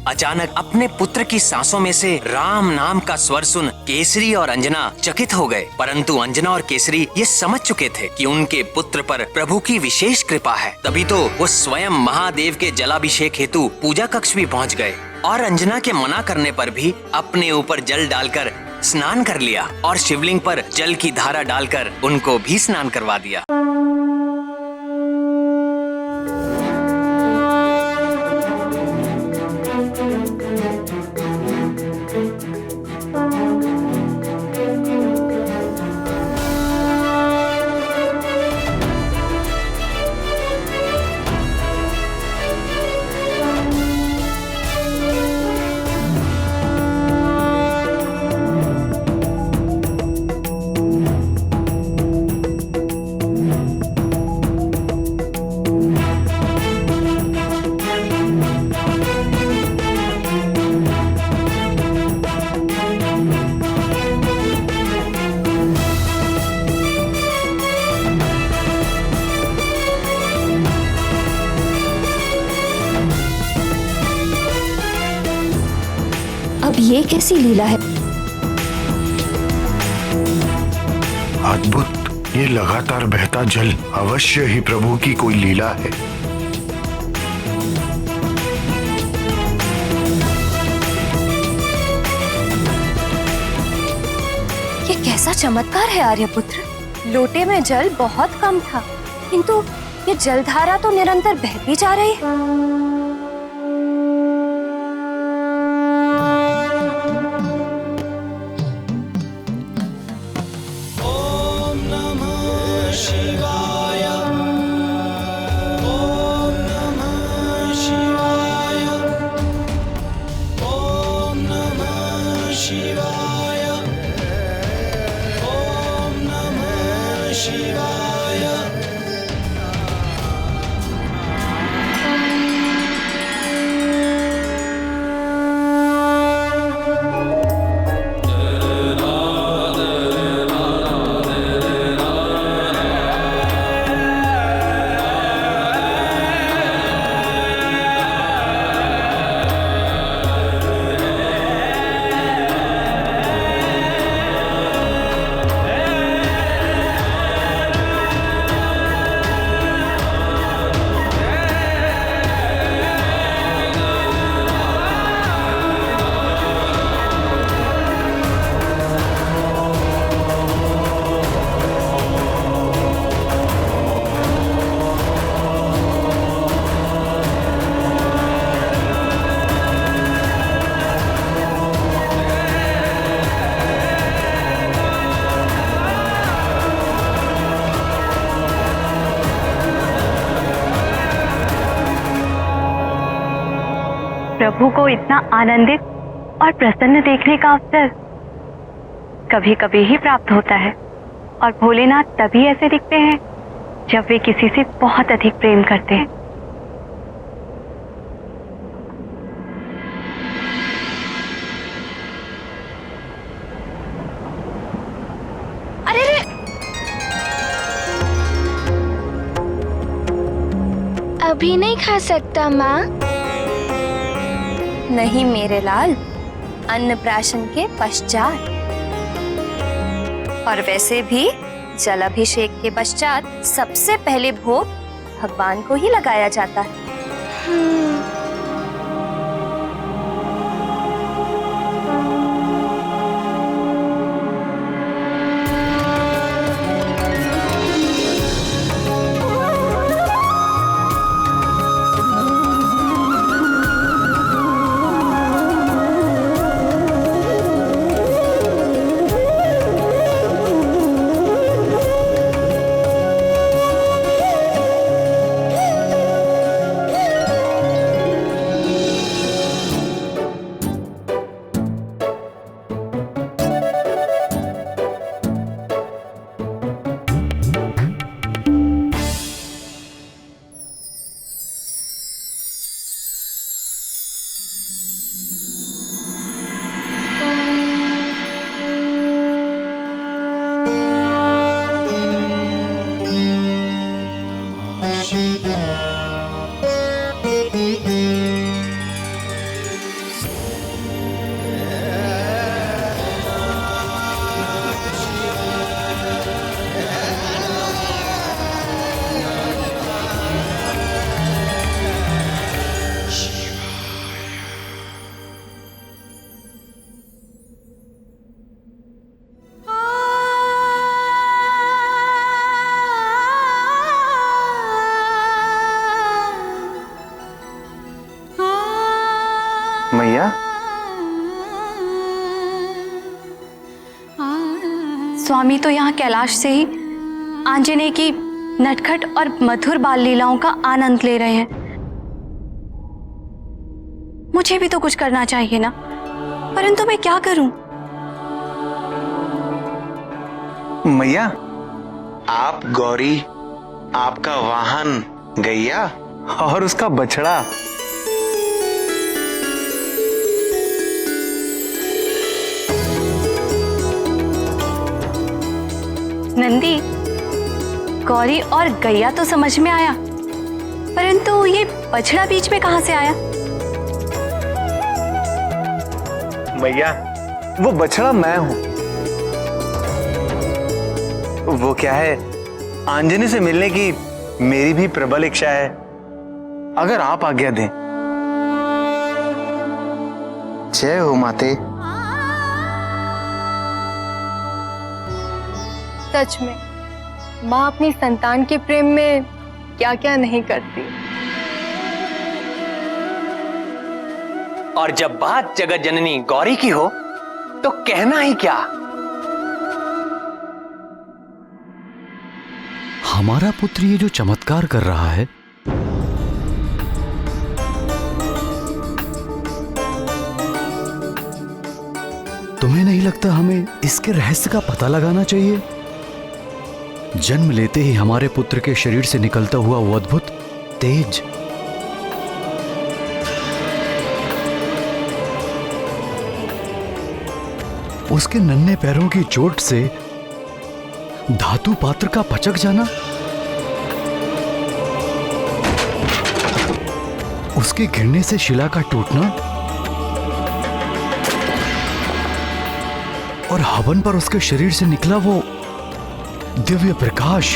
अचानक अपने पुत्र की सांसों में से राम नाम का स्वर सुन केसरी और अंजना चकित हो गए। परंतु अंजना और केसरी ये समझ चुके थे कि उनके पुत्र पर प्रभु की विशेष कृपा है। तभी तो वो स्वयं महादेव के जलाभिषेक हेतु पूजा कक्ष भी पहुंच गए और अंजना के मना करने पर भी अपने ऊपर जल डालकर स्नान कर लिया और शिवलिंग पर जल की धारा डालकर उनको भी स्नान करवा दिया। अब ये कैसी लीला है? अद्भुत, ये लगातार बहता जल अवश्य ही प्रभु की कोई लीला है। ये कैसा चमत्कार है आर्यपुत्र। लोटे में जल बहुत कम था, किंतु ये जलधारा तो निरंतर बहती जा रही है। प्रभु को इतना आनंदित और प्रसन्न देखने का अवसर कभी कभी ही प्राप्त होता है, और भोलेनाथ तभी ऐसे दिखते हैं जब वे किसी से बहुत अधिक प्रेम करते हैं। अरे रे! अभी नहीं खा सकता माँ। नहीं मेरे लाल, अन्नप्राशन के पश्चात। और वैसे भी जलाभिषेक के पश्चात सबसे पहले भोग भगवान को ही लगाया जाता है। स्वामी तो यहाँ कैलाश से ही आंजनेय की नटखट और मधुर बाल लीलाओं का आनंद ले रहे हैं। मुझे भी तो कुछ करना चाहिए ना, परंतु मैं क्या करूं? मैया, आप गौरी, आपका वाहन गैया और उसका बछड़ा। नंदी, गौरी और गैया तो समझ में आया, परंतु ये बछड़ा बीच में कहां से आया? मैया, वो बछड़ा मैं हूं। वो क्या है, आंजनी से मिलने की मेरी भी प्रबल इच्छा है, अगर आप आज्ञा दें। जय हो माते। सच में माँ अपनी संतान के प्रेम में क्या क्या नहीं करती। और जब बात जगत जननी गौरी की हो तो कहना ही क्या। हमारा पुत्र ये जो चमत्कार कर रहा है, तुम्हें नहीं लगता हमें इसके रहस्य का पता लगाना चाहिए? जन्म लेते ही हमारे पुत्र के शरीर से निकलता हुआ वो अद्भुत तेज, उसके नन्हे पैरों की चोट से धातु पात्र का पचक जाना, उसके गिरने से शिला का टूटना और हवन पर उसके शरीर से निकला वो दिव्य प्रकाश,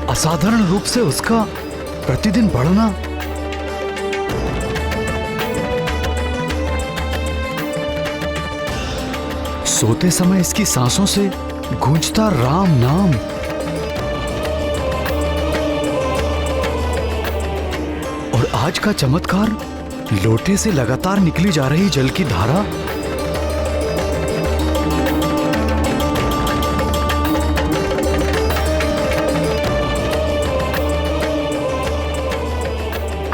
असाधारण रूप से उसका प्रतिदिन बढ़ना, सोते समय इसकी सांसों से गूंजता राम नाम, और आज का चमत्कार, लोटे से लगातार निकली जा रही जल की धारा।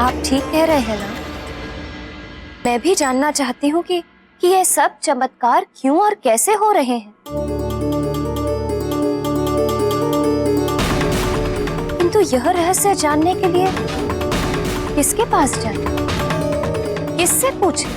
आप ठीक कह रहे हैं ना। मैं भी जानना चाहती हूँ कि ये सब चमत्कार क्यों और कैसे हो रहे हैं। किंतु यह रहस्य जानने के लिए किसके पास जाएं? किससे पूछें?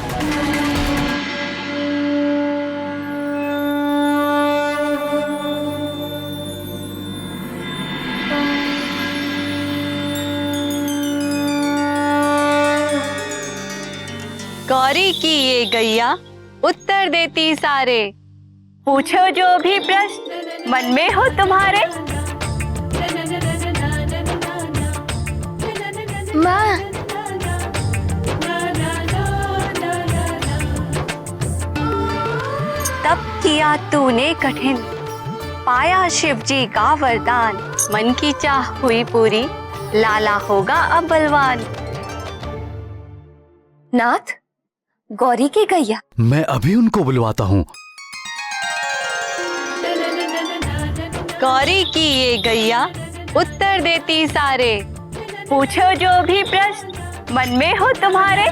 गौरी की ये गैया उत्तर देती सारे, पूछो जो भी प्रश्न मन में हो तुम्हारे। माँ, तब किया तूने कठिन, पाया शिव जी का वरदान, मन की चाह हुई पूरी, लाला होगा अब बलवान। नाथ, गौरी की गैया। मैं अभी उनको बुलवाता हूं। गौरी की ये गैया उत्तर देती सारे, पूछो जो भी प्रश्न मन में हो तुम्हारे।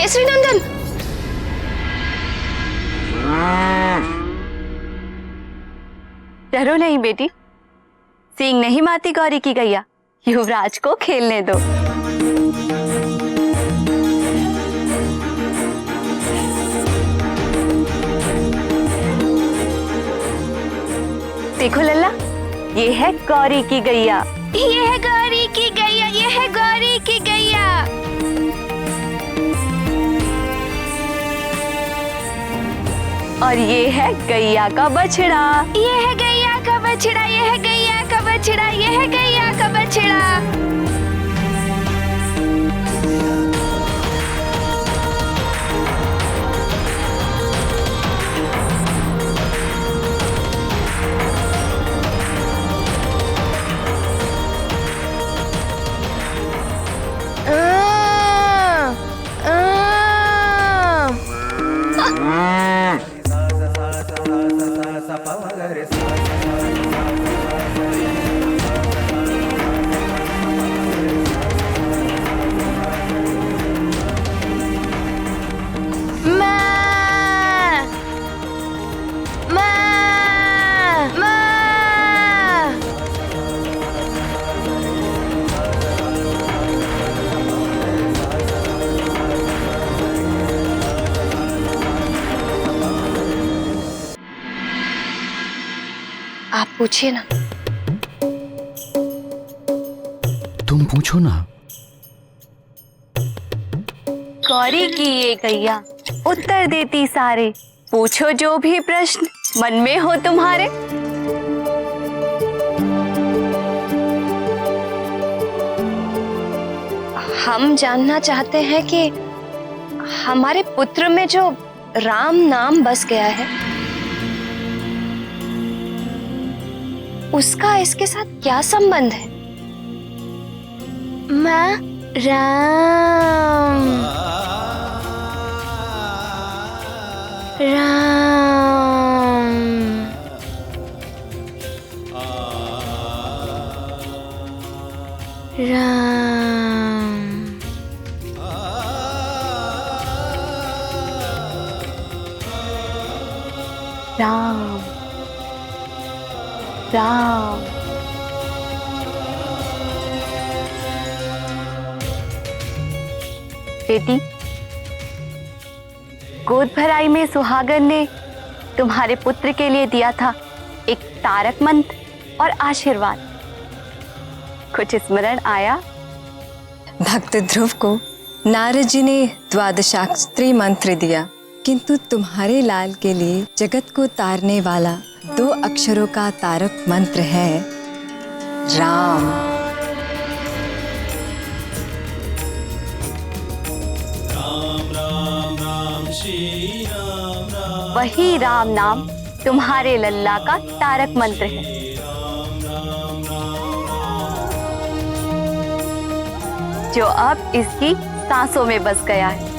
केसरी नंदन। डरो नहीं बेटी, सींग नहीं माती गौरी की गैया, युवराज को खेलने दो। देखो लल्ला, ये है गौरी की गैया। ये है गौरी की गैया, ये है गौरी की गैया। और ये है गैया का बछड़ा। ये है गैया का बछड़ा, ये है गैया का बछड़ा, ये है गैया का बछड़ा। आप पूछिए ना। तुम पूछो ना। गौरी की ये गैया उत्तर देती सारे, पूछो जो भी प्रश्न मन में हो तुम्हारे। हम जानना चाहते हैं कि हमारे पुत्र में जो राम नाम बस गया है, उसका इसके साथ क्या संबंध है? माँ, राम राम राम। राम राम। बेटी, गोद भराई में सुहागन ने तुम्हारे पुत्र के लिए दिया था एक तारक मंत्र और आशीर्वाद, कुछ स्मरण आया? भक्त ध्रुव को नारद जी ने द्वादशाक्षरी मंत्र दिया, किंतु तुम्हारे लाल के लिए जगत को तारने वाला 2 अक्षरों का तारक मंत्र है राम। वही राम नाम तुम्हारे लल्ला का तारक मंत्र है। जो अब इसकी सांसों में बस गया है।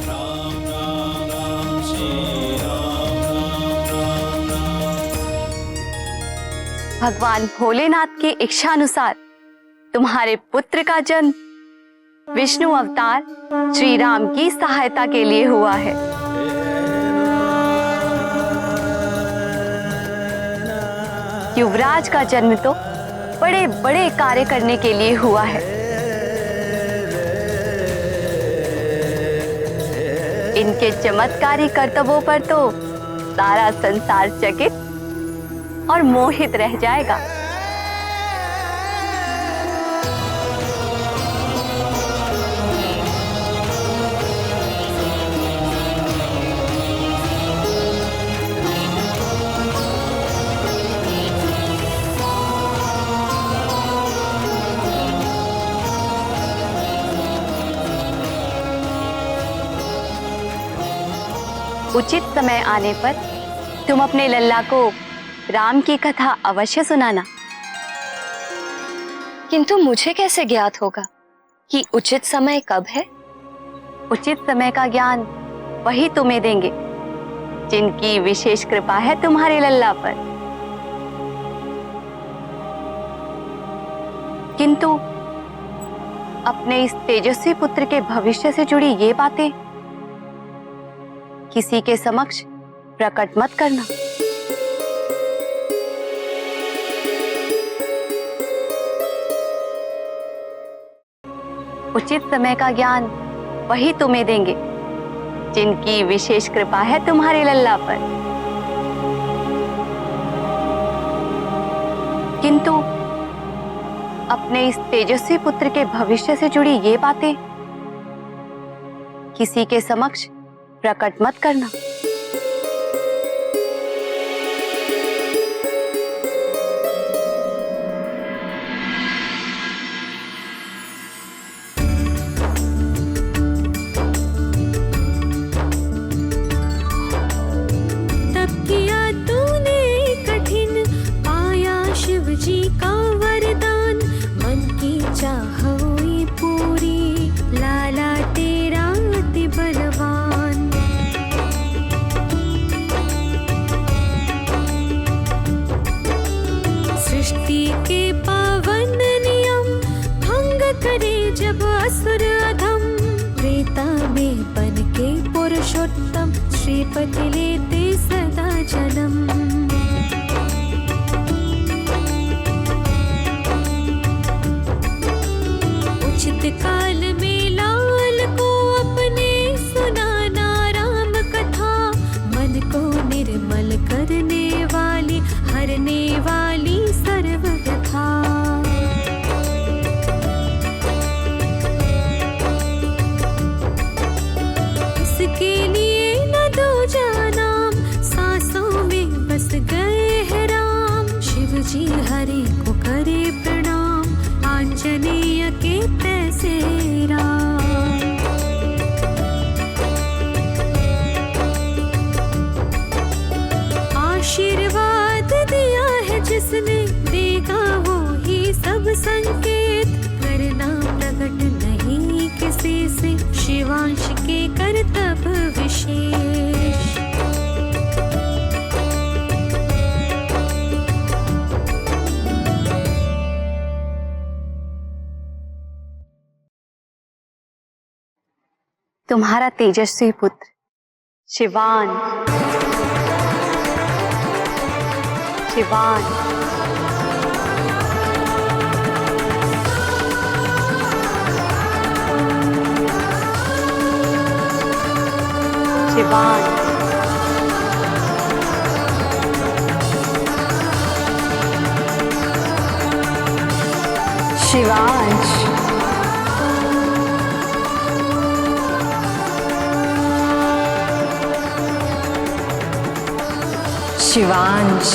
भगवान भोलेनाथ की इच्छानुसार तुम्हारे पुत्र का जन्म विष्णु अवतार श्री राम की सहायता के लिए हुआ है। युवराज का जन्म तो बड़े बड़े कार्य करने के लिए हुआ है। इनके चमत्कारी कर्तव्यों पर तो सारा संसार चकित और मोहित रह जाएगा। उचित समय आने पर तुम अपने लल्ला को राम की कथा अवश्य सुनाना। किंतु मुझे कैसे ज्ञात होगा कि उचित समय कब है? उचित समय का ज्ञान वही तुम्हें देंगे जिनकी विशेष कृपा है तुम्हारे लल्ला पर। किंतु अपने इस तेजस्वी पुत्र के भविष्य से जुड़ी ये बातें किसी के समक्ष प्रकट मत करना। उचित समय का ज्ञान वही तुम्हें देंगे जिनकी विशेष कृपा है तुम्हारे लल्ला पर। किंतु अपने इस तेजस्वी पुत्र के भविष्य से जुड़ी ये बातें किसी के समक्ष प्रकट मत करना। पुरुषोत्तम श्रीपति लेते सदा जन्म। उचित काल में लाल को अपने सुनाना राम कथा, मन को निर्मल करने वाली हरने वाली सर्व व्यथा। इसके लिए न दो नाम, सांसों में बस गए हैं राम। शिव जी हरि को करे प्रणाम, आंजनेय के तैसे राम। आशीर्वाद दिया है जिसने, देगा वो ही सब संकेत। करना प्रकट नहीं किसी से, शिवांश के कर्तव्य विशेष। तुम्हारा तेजस्वी पुत्र शिवान, शिवान शिवान शिवांश शिवांश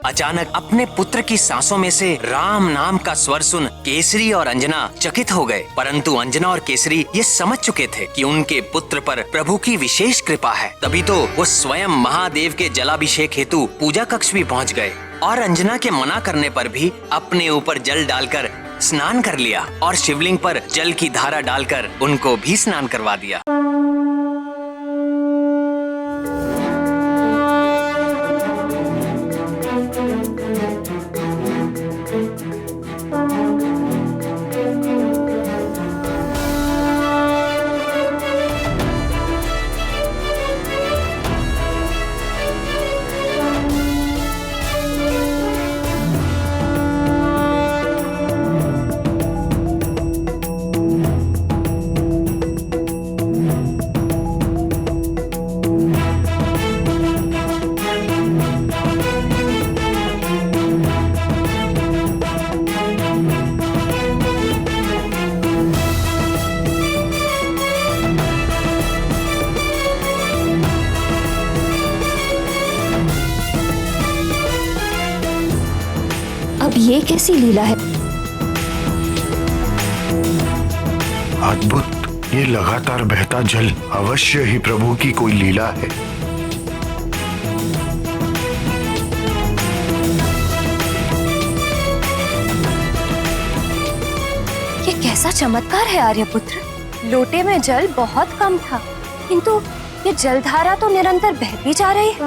अचानक अपने पुत्र की सांसों में से राम नाम का स्वर सुन केसरी और अंजना चकित हो गए, परंतु अंजना और केसरी ये समझ चुके थे कि उनके पुत्र पर प्रभु की विशेष कृपा है। तभी तो वो स्वयं महादेव के जलाभिषेक हेतु पूजा कक्ष भी पहुंच गए और अंजना के मना करने पर भी अपने ऊपर जल डालकर स्नान कर लिया और शिवलिंग पर जल की धारा डालकर उनको भी स्नान करवा दिया। अब ये कैसी लीला है? अद्भुत, ये लगातार बहता जल अवश्य ही प्रभु की कोई लीला है। कैसा चमत्कार है आर्यपुत्र। लोटे में जल बहुत कम था, किंतु ये जलधारा तो निरंतर बहती जा रही है।